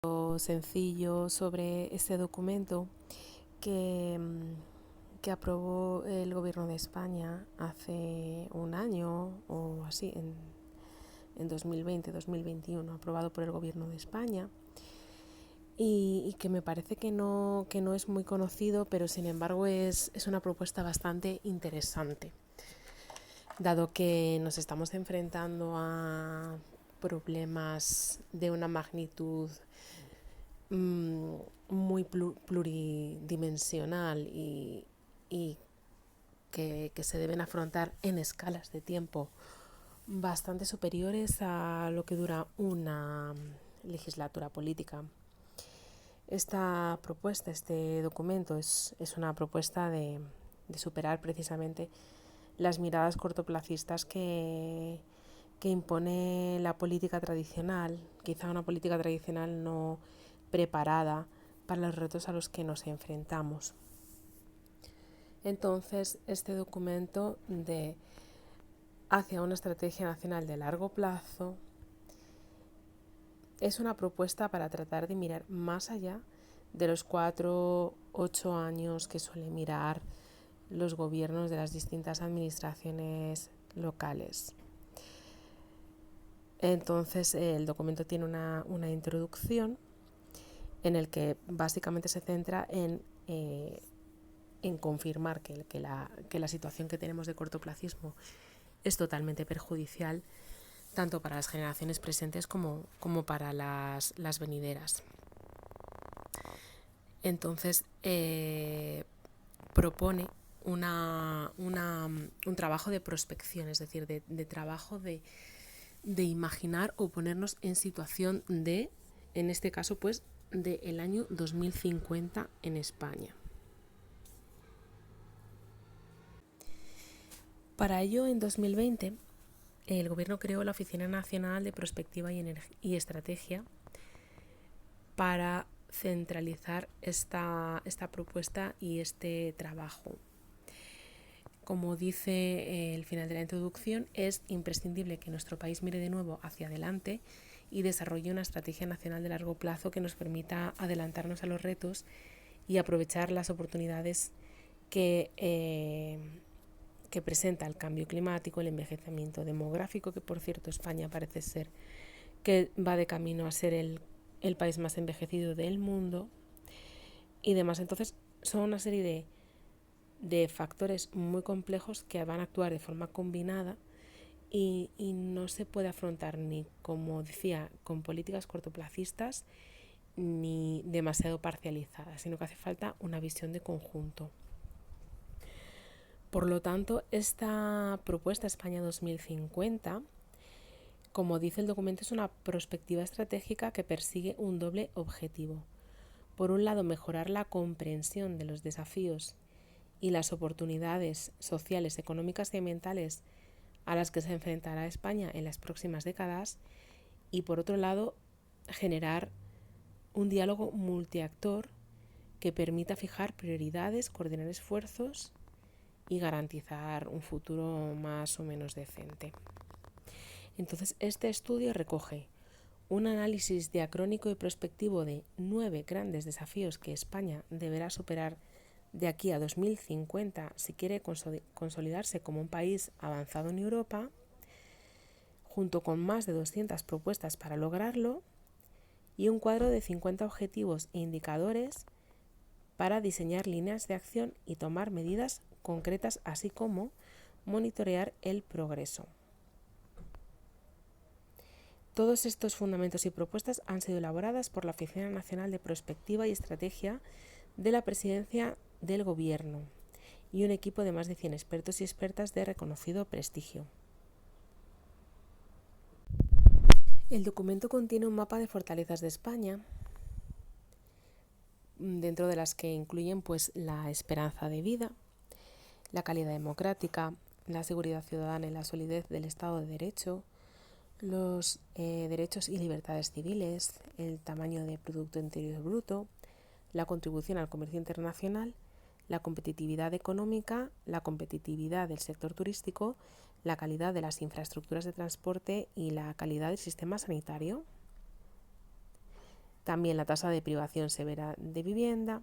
Sencillo sobre este documento que, que aprobó el gobierno de España hace un año o así, en 2020-2021, aprobado por el gobierno de España y que me parece que no es muy conocido, pero sin embargo es una propuesta bastante interesante, dado que nos estamos enfrentando a problemas de una magnitud muy pluridimensional y que se deben afrontar en escalas de tiempo bastante superiores a lo que dura una legislatura política. Esta propuesta, este documento, es una propuesta de superar precisamente las miradas cortoplacistas que impone la política tradicional, quizá una política tradicional no preparada para los retos a los que nos enfrentamos. Entonces, este documento de hacia una estrategia nacional de largo plazo es una propuesta para tratar de mirar más allá de los 4-8 años que suelen mirar los gobiernos de las distintas administraciones locales. Entonces, el documento tiene una introducción en el que básicamente se centra en confirmar que la situación que tenemos de cortoplacismo es totalmente perjudicial tanto para las generaciones presentes como para las venideras. Entonces, propone un trabajo de prospección, es decir, de trabajo de imaginar o ponernos en situación de, en este caso, pues, del año 2050 en España. Para ello, en 2020, el Gobierno creó la Oficina Nacional de Prospectiva y Estrategia para centralizar esta propuesta y este trabajo. Como dice el final de la introducción, es imprescindible que nuestro país mire de nuevo hacia adelante y desarrolle una estrategia nacional de largo plazo que nos permita adelantarnos a los retos y aprovechar las oportunidades que presenta el cambio climático, el envejecimiento demográfico, que por cierto España parece ser que va de camino a ser el país más envejecido del mundo y demás. Entonces son una serie de factores muy complejos que van a actuar de forma combinada y no se puede afrontar ni, como decía, con políticas cortoplacistas ni demasiado parcializadas, sino que hace falta una visión de conjunto. Por lo tanto, esta propuesta España 2050, como dice el documento, es una perspectiva estratégica que persigue un doble objetivo. Por un lado, mejorar la comprensión de los desafíos y las oportunidades sociales, económicas y ambientales a las que se enfrentará España en las próximas décadas, y por otro lado, generar un diálogo multiactor que permita fijar prioridades, coordinar esfuerzos y garantizar un futuro más o menos decente. Entonces, este estudio recoge un análisis diacrónico y prospectivo de 9 grandes desafíos que España deberá superar de aquí a 2050 si quiere consolidarse como un país avanzado en Europa, junto con más de 200 propuestas para lograrlo y un cuadro de 50 objetivos e indicadores para diseñar líneas de acción y tomar medidas concretas, así como monitorear el progreso. Todos estos fundamentos y propuestas han sido elaboradas por la Oficina Nacional de Prospectiva y Estrategia de la Presidencia del Gobierno y un equipo de más de 100 expertos y expertas de reconocido prestigio. El documento contiene un mapa de fortalezas de España, dentro de las que incluyen pues la esperanza de vida, la calidad democrática, la seguridad ciudadana y la solidez del Estado de Derecho, los derechos y libertades civiles, el tamaño de Producto Interior Bruto, la contribución al comercio internacional, la competitividad económica, la competitividad del sector turístico, la calidad de las infraestructuras de transporte y la calidad del sistema sanitario. También la tasa de privación severa de vivienda,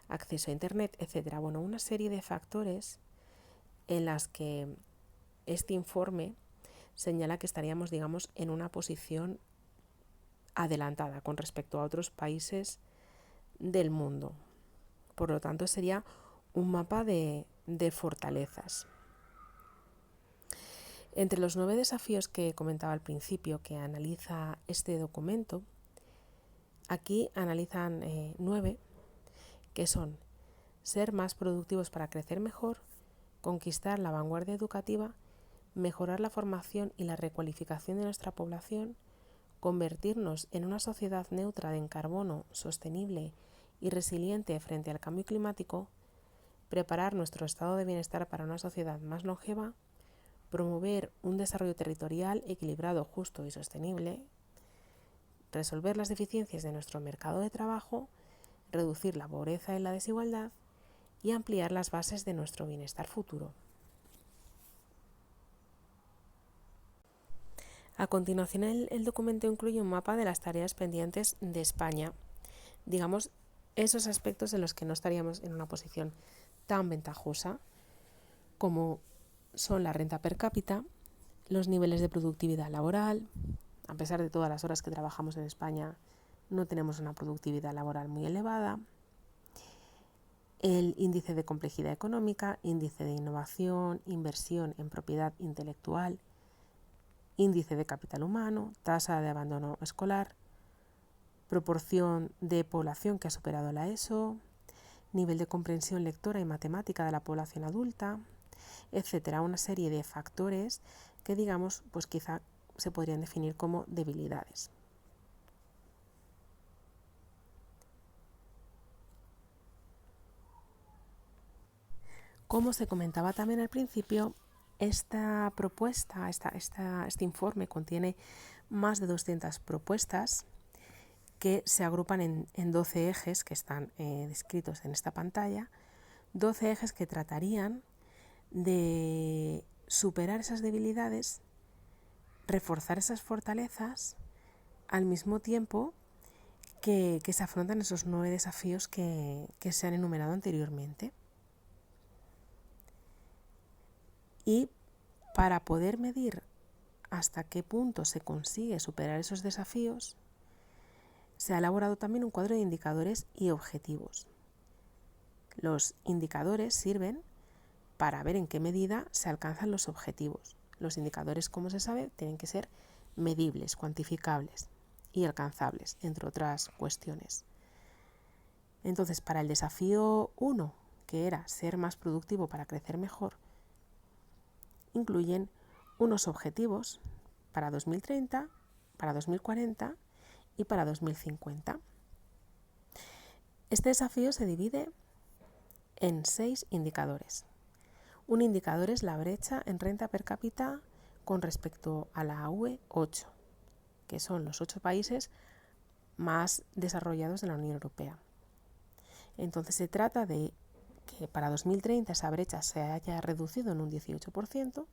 acceso a Internet, etc. Bueno, una serie de factores en las que este informe señala que estaríamos, digamos, en una posición adelantada con respecto a otros países del mundo. Por lo tanto, sería un mapa de fortalezas. Entre los 9 desafíos que comentaba al principio que analiza este documento, aquí analizan 9 que son ser más productivos para crecer mejor, conquistar la vanguardia educativa, mejorar la formación y la recualificación de nuestra población, convertirnos en una sociedad neutra en carbono, sostenible y resiliente frente al cambio climático, preparar nuestro estado de bienestar para una sociedad más longeva, promover un desarrollo territorial equilibrado, justo y sostenible, resolver las deficiencias de nuestro mercado de trabajo, reducir la pobreza y la desigualdad y ampliar las bases de nuestro bienestar futuro. A continuación, el documento incluye un mapa de las tareas pendientes de España, digamos, esos aspectos en los que no estaríamos en una posición tan ventajosa como son la renta per cápita, los niveles de productividad laboral. A pesar de todas las horas que trabajamos en España, no tenemos una productividad laboral muy elevada. El índice de complejidad económica, índice de innovación, inversión en propiedad intelectual, índice de capital humano, tasa de abandono escolar, proporción de población que ha superado la ESO, nivel de comprensión lectora y matemática de la población adulta, etcétera. Una serie de factores que, digamos, pues quizá se podrían definir como debilidades. Como se comentaba también al principio, esta propuesta, este informe contiene más de 200 propuestas que se agrupan en 12 ejes que están descritos en esta pantalla, 12 ejes que tratarían de superar esas debilidades, reforzar esas fortalezas, al mismo tiempo que se afrontan esos 9 desafíos que se han enumerado anteriormente. Y para poder medir hasta qué punto se consigue superar esos desafíos, se ha elaborado también un cuadro de indicadores y objetivos. Los indicadores sirven para ver en qué medida se alcanzan los objetivos. Los indicadores, como se sabe, tienen que ser medibles, cuantificables y alcanzables, entre otras cuestiones. Entonces, para el desafío 1, que era ser más productivo para crecer mejor, incluyen unos objetivos para 2030, para 2040 y para 2050. Este desafío se divide en 6 indicadores. Un indicador es la brecha en renta per cápita con respecto a la UE 8, que son los 8 países más desarrollados de la Unión Europea. Entonces se trata de que para 2030 esa brecha se haya reducido en un 18%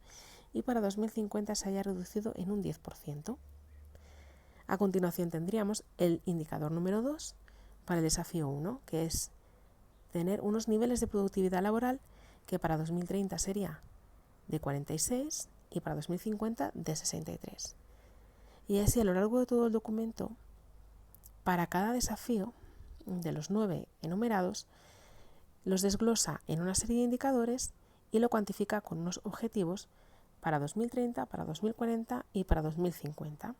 y para 2050 se haya reducido en un 10%. A continuación tendríamos el indicador número 2 para el desafío 1, que es tener unos niveles de productividad laboral que para 2030 sería de 46 y para 2050 de 63. Y así a lo largo de todo el documento, para cada desafío de los 9 enumerados, los desglosa en una serie de indicadores y lo cuantifica con unos objetivos para 2030, para 2040 y para 2050.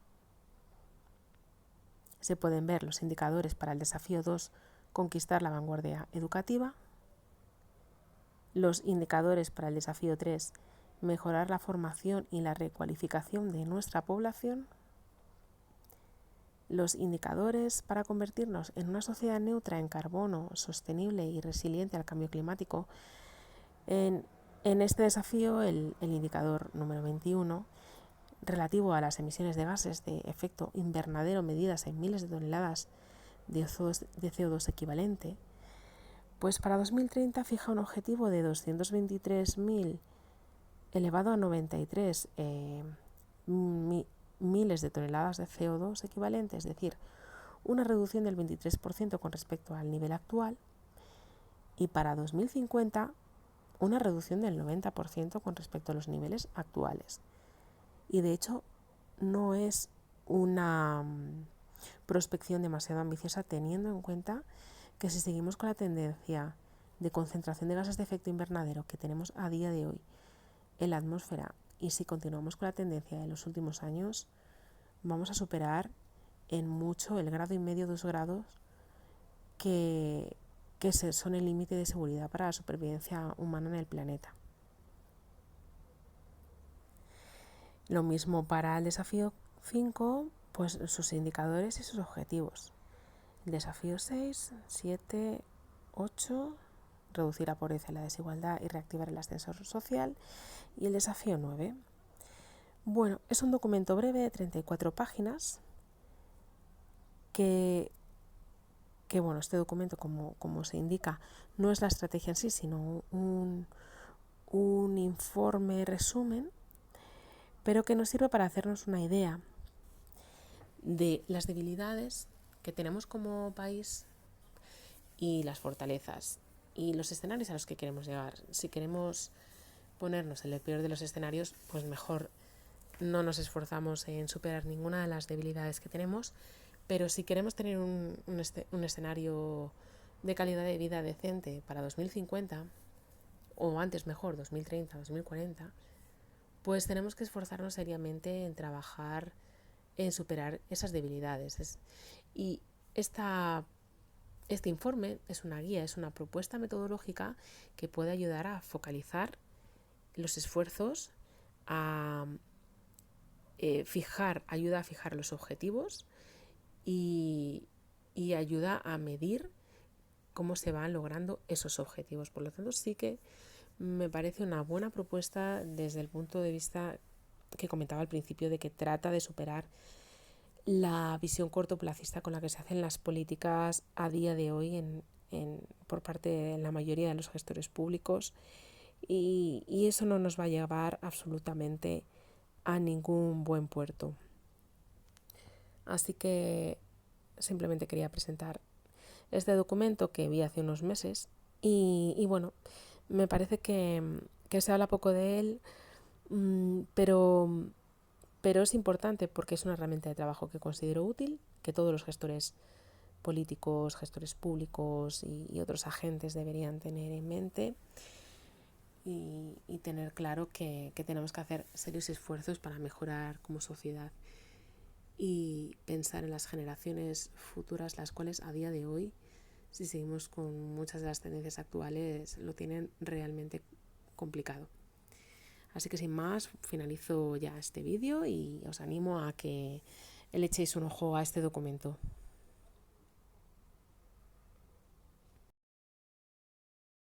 Se pueden ver los indicadores para el desafío 2, conquistar la vanguardia educativa, los indicadores para el desafío 3, mejorar la formación y la recualificación de nuestra población, los indicadores para convertirnos en una sociedad neutra en carbono, sostenible y resiliente al cambio climático. En este desafío, el indicador número 21, relativo a las emisiones de gases de efecto invernadero medidas en miles de toneladas de CO2 equivalente, pues para 2030 fija un objetivo de 223.000 elevado a 93 miles de toneladas de CO2 equivalente, es decir, una reducción del 23% con respecto al nivel actual y para 2050 una reducción del 90% con respecto a los niveles actuales. Y de hecho no es una prospección demasiado ambiciosa teniendo en cuenta que si seguimos con la tendencia de concentración de gases de efecto invernadero que tenemos a día de hoy en la atmósfera y si continuamos con la tendencia de los últimos años, vamos a superar en mucho el 1,5 grados, 2 grados que son el límite de seguridad para la supervivencia humana en el planeta. Lo mismo para el desafío 5, pues sus indicadores y sus objetivos. El desafío 6, 7, 8, reducir la pobreza y la desigualdad y reactivar el ascensor social. Y el desafío 9. Bueno, es un documento breve de 34 páginas que bueno, este documento, como se indica, no es la estrategia en sí, sino un informe resumen, pero que nos sirve para hacernos una idea de las debilidades que tenemos como país y las fortalezas y los escenarios a los que queremos llegar. Si queremos ponernos en el peor de los escenarios, pues mejor no nos esforzamos en superar ninguna de las debilidades que tenemos, pero si queremos tener un escenario de calidad de vida decente para 2050, o antes mejor, 2030, 2040, pues tenemos que esforzarnos seriamente en trabajar en superar esas debilidades. Y este informe es una guía, es una propuesta metodológica que puede ayudar a focalizar los esfuerzos, ayuda a fijar los objetivos y ayuda a medir cómo se van logrando esos objetivos. Por lo tanto, sí que me parece una buena propuesta desde el punto de vista que comentaba al principio, de que trata de superar la visión cortoplacista con la que se hacen las políticas a día de hoy por parte de la mayoría de los gestores públicos, y eso no nos va a llevar absolutamente a ningún buen puerto. Así que simplemente quería presentar este documento que vi hace unos meses y bueno, me parece que se habla poco de él, pero es importante porque es una herramienta de trabajo que considero útil, que todos los gestores políticos, gestores públicos y otros agentes deberían tener en mente y tener claro que tenemos que hacer serios esfuerzos para mejorar como sociedad y pensar en las generaciones futuras, las cuales a día de hoy, si seguimos con muchas de las tendencias actuales, lo tienen realmente complicado. Así que sin más, finalizo ya este vídeo y os animo a que le echéis un ojo a este documento.